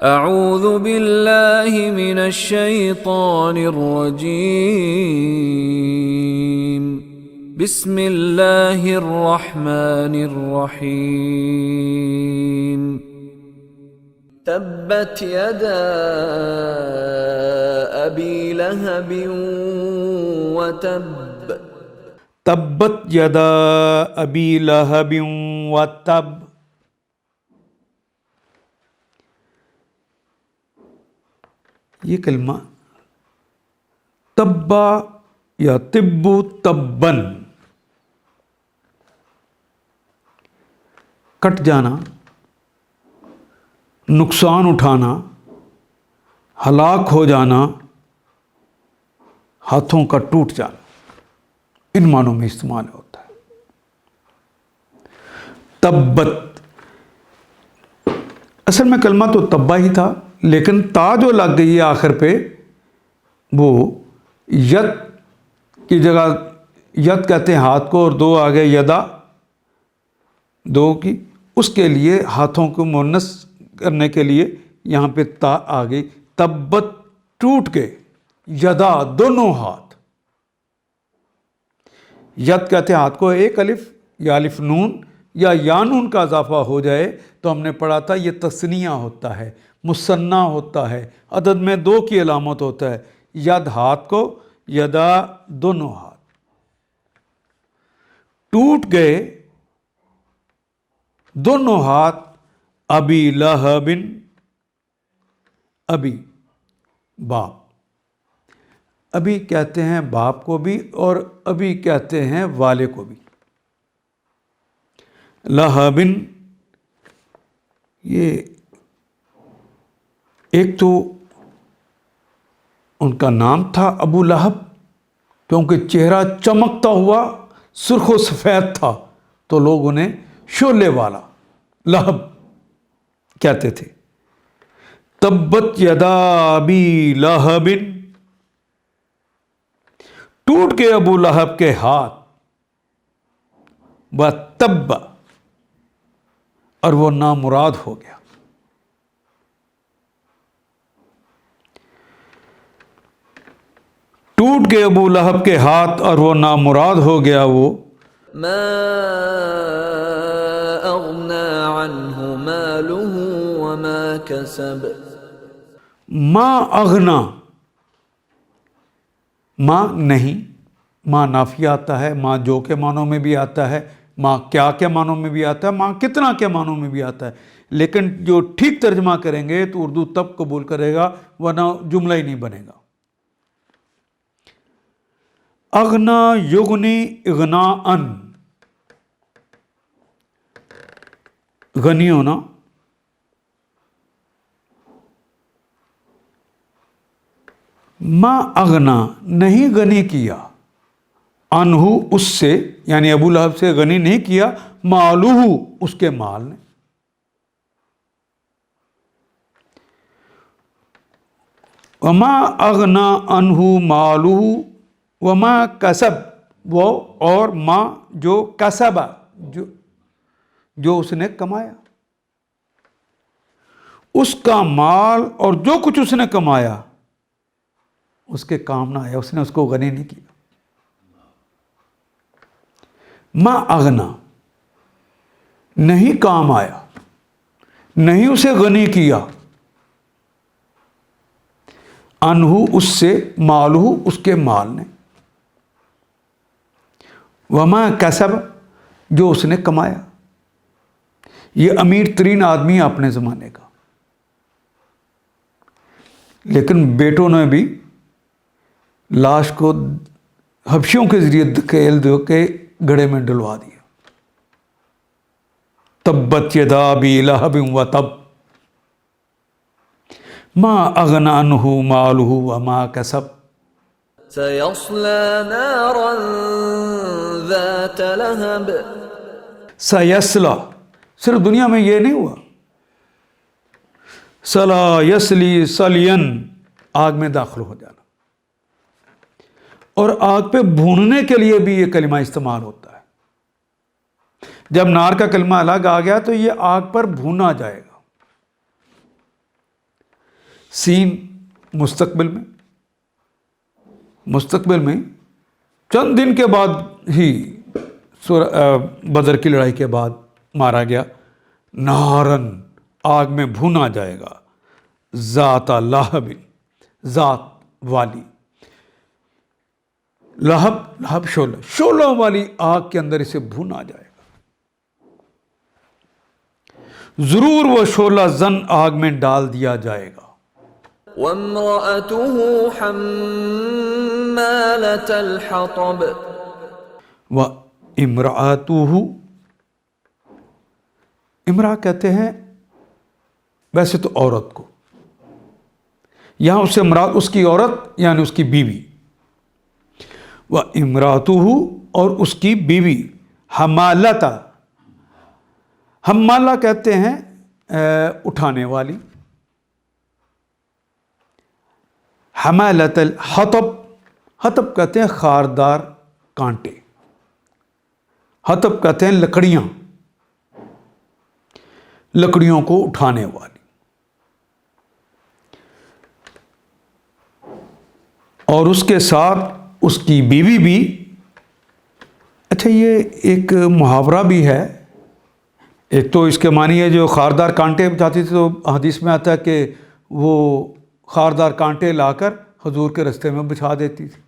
اعوذ باللہ من الشیطان الرجیم بسم اللہ الرحمن الرحیم تبت یدا ابی لہب وتب تبت یدا ابی لہب وتب۔ یہ کلمہ تبا یا تبو تبن، کٹ جانا، نقصان اٹھانا، ہلاک ہو جانا، ہاتھوں کا ٹوٹ جانا، ان معنوں میں استعمال ہوتا ہے۔ تبت، اصل میں کلمہ تو تبا ہی تھا، لیکن تا جو لگ گئی ہے آخر پہ، وہ ید کی جگہ ید کہتے ہیں ہاتھ کو، اور دو آگے یدا دو کی، اس کے لیے ہاتھوں کو مؤنث کرنے کے لیے یہاں پہ تا آ گئی۔ تبت ٹوٹ گئے، یدا دونوں ہاتھ، ید کہتے ہیں ہاتھ کو، ایک الف یا الف نون یا نون کا اضافہ ہو جائے تو ہم نے پڑھا تھا یہ تثنیہ ہوتا ہے، مثنیٰ ہوتا ہے، عدد میں دو کی علامت ہوتا ہے۔ ید ہاتھ کو، یدا دونوں ہاتھ، ٹوٹ گئے دونوں ہاتھ ابی لہب، ابی باپ، ابی کہتے ہیں باپ کو بھی اور ابی کہتے ہیں والے کو بھی۔ لہب، یہ ایک تو ان کا نام تھا ابو لہب، کیونکہ چہرہ چمکتا ہوا سرخ و سفید تھا تو لوگ انہیں شعلے والا لہب کہتے تھے۔ تبت یدا ابی لہب، ٹوٹ گئے ابو لہب کے ہاتھ، وتب، اور وہ نامراد ہو گیا۔ ٹوٹ گئے ابو لہب کے ہاتھ اور وہ نامراد ہو گیا۔ وہ ما اغنى عنه ماله وما كسب، ما اغنا، ما نہیں، ما نافیہ آتا ہے، ما جو کے معنوں میں بھی آتا ہے، ما کیا کے معنوں میں بھی آتا ہے، ما کتنا کے معنوں میں بھی آتا ہے، لیکن جو ٹھیک ترجمہ کریں گے تو اردو تب قبول کرے گا، ورنہ جملہ ہی نہیں بنے گا۔ اغنا یغنی اغناءً، غنی ہونا، ما اغنا نہیں غنی کیا، انہو اس سے، یعنی ابو لہب سے غنی نہیں کیا، مالہ اس کے مال نے، وما اغنا انہو مالہ وما کسب، وہ اور ما جو کسب، جو اس نے کمایا، اس کا مال اور جو کچھ اس نے کمایا اس کے کام نہ آیا، اس نے اس کو غنی نہیں کیا۔ ما اغنا نہیں کام آیا، نہیں اسے غنی کیا، انہو اس سے، مالہ اس کے مال نے، وما کسب جو اس نے کمایا۔ یہ امیر ترین آدمی ہے اپنے زمانے کا، لیکن بیٹوں نے بھی لاش کو حبشیوں کے ذریعے دھکیل دے کے گڑھے میں ڈلوا دیا۔ تبت یدا ابی لہب وتب، ما اغنی عنہ مالہ وما کسب، سيصلى نارا ذات لهب، سیصلا، صرف دنیا میں یہ نہیں ہوا، سلا یسلی سلین، آگ میں داخل ہو جانا، اور آگ پہ بھوننے کے لیے بھی یہ کلمہ استعمال ہوتا ہے۔ جب نار کا کلمہ الگ آ گیا تو یہ آگ پر بھونا جائے گا۔ سین مستقبل میں چند دن کے بعد ہی بدر کی لڑائی کے بعد مارا گیا. نارن آگ میں بھونا جائے گا، ذات لہب ذات والی، لہب شعلہ والی آگ کے اندر اسے بھونا جائے گا. ضرور وہ شعلہ زن آگ میں ڈال دیا جائے گا. وامرأته حمالة الحطب. وامرأته، امرأة کہتے ہیں ویسے تو عورت کو، یہاں اس سے مراد اس کی عورت یعنی اس کی بیوی. وامرأته، اور اس کی بیوی. حمالہ کہتے ہیں اٹھانے والی. حمالۃ الحطب، حطب کہتے ہیں خاردار کانٹے، حطب کہتے ہیں لکڑیوں کو اٹھانے والی. اور اس کے ساتھ اس کی بیوی بھی. اچھا، یہ ایک محاورہ بھی ہے. ایک تو اس کے معنی ہے جو خاردار کانٹے بچاتی تھی، تو حدیث میں آتا ہے کہ وہ خاردار کانٹے لا کر حضور کے رستے میں بچھا دیتی تھی.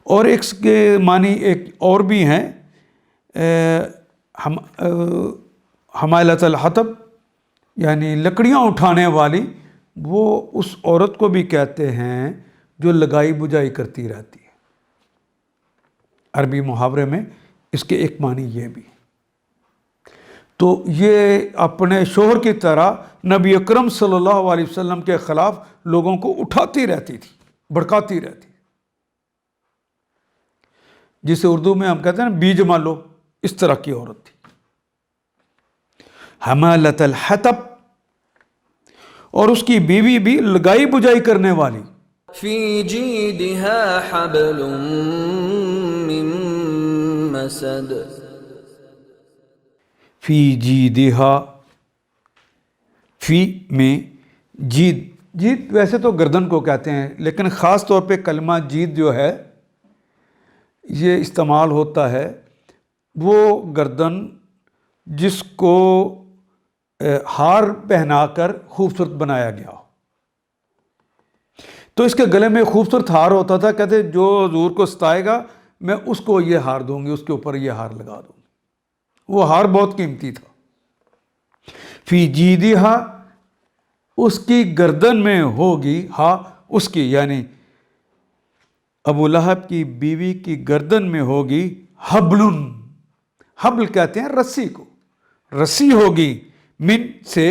اور ایک کے معنی ایک اور بھی ہیں، حمالۃ الحطب یعنی لکڑیاں اٹھانے والی. وہ اس عورت کو بھی کہتے ہیں جو لگائی بجائی کرتی رہتی ہے. عربی محاورے میں اس کے ایک معنی یہ بھی. تو یہ اپنے شوہر کی طرح نبی اکرم صلی اللہ علیہ وسلم کے خلاف لوگوں کو اٹھاتی رہتی تھی، بھڑکاتی رہتی، جسے اردو میں ہم کہتے ہیں نا بیج مالو، اس طرح کی عورت تھی. حمالۃ الحطب، اور اس کی بیوی بھی لگائی بجائی کرنے والی. فی جیدہا حبل من مسد. فی جیدہا، فی میں جید ویسے تو گردن کو کہتے ہیں، لیکن خاص طور پہ کلمہ جید جو ہے یہ استعمال ہوتا ہے وہ گردن جس کو ہار پہنا کر خوبصورت بنایا گیا ہو. تو اس کے گلے میں خوبصورت ہار ہوتا تھا. کہتے جو حضور کو ستائے گا میں اس کو یہ ہار دوں گی، اس کے اوپر یہ ہار لگا دوں گی. وہ ہار بہت قیمتی تھا. فی جیدہا، اس کی گردن میں ہوگی، اس کی یعنی ابو لہب کی بیوی کی گردن میں ہوگی حبل کہتے ہیں رسی کو، رسی ہوگی. من سے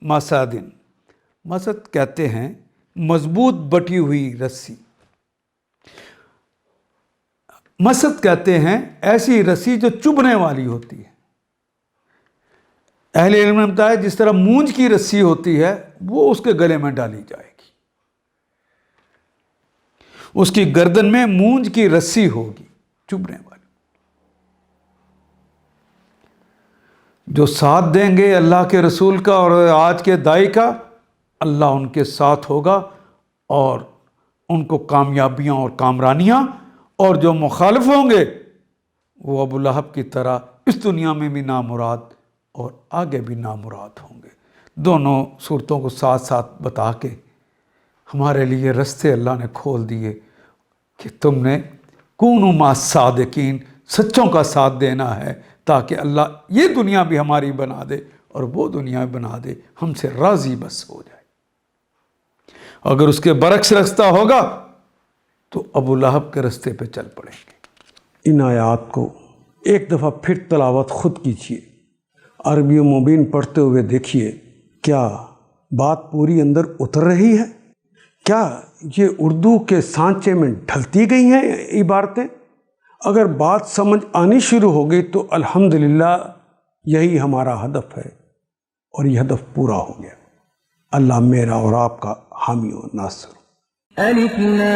مسادن، مسد کہتے ہیں مضبوط بٹی ہوئی رسی. مسد کہتے ہیں ایسی رسی جو چبھنے والی ہوتی ہے. اہل علم نے بتایا جس طرح مونج کی رسی ہوتی ہے وہ اس کے گلے میں ڈالی جائے گی. اس کی گردن میں مونج کی رسی ہوگی چبھنے والی. جو ساتھ دیں گے اللہ کے رسول کا اور آج کے دائی کا، اللہ ان کے ساتھ ہوگا اور ان کو کامیابیاں اور کامرانیاں. اور جو مخالف ہوں گے وہ ابو لہب کی طرح اس دنیا میں بھی نامراد اور آگے بھی نامراد ہوں گے. دونوں صورتوں کو ساتھ ساتھ بتا کے ہمارے لیے رستے اللہ نے کھول دیے کہ تم نے کونوا مع الصادقین، سچوں کا ساتھ دینا ہے تاکہ اللہ یہ دنیا بھی ہماری بنا دے اور وہ دنیا بنا دے، ہم سے راضی بس ہو جائے. اگر اس کے برعکس رستہ ہوگا تو ابو لہب کے رستے پہ چل پڑیں گے. ان آیات کو ایک دفعہ پھر تلاوت خود کیجیے، عربی و مبین پڑھتے ہوئے دیکھیے کیا بات پوری اندر اتر رہی ہے، کیا یہ اردو کے سانچے میں ڈھلتی گئی ہیں عبارتیں. اگر بات سمجھ آنی شروع ہو گئی تو الحمدللہ یہی ہمارا ہدف ہے اور یہ ہدف پورا ہو گیا. اللہ میرا اور آپ کا حامی و ناصر. الف لام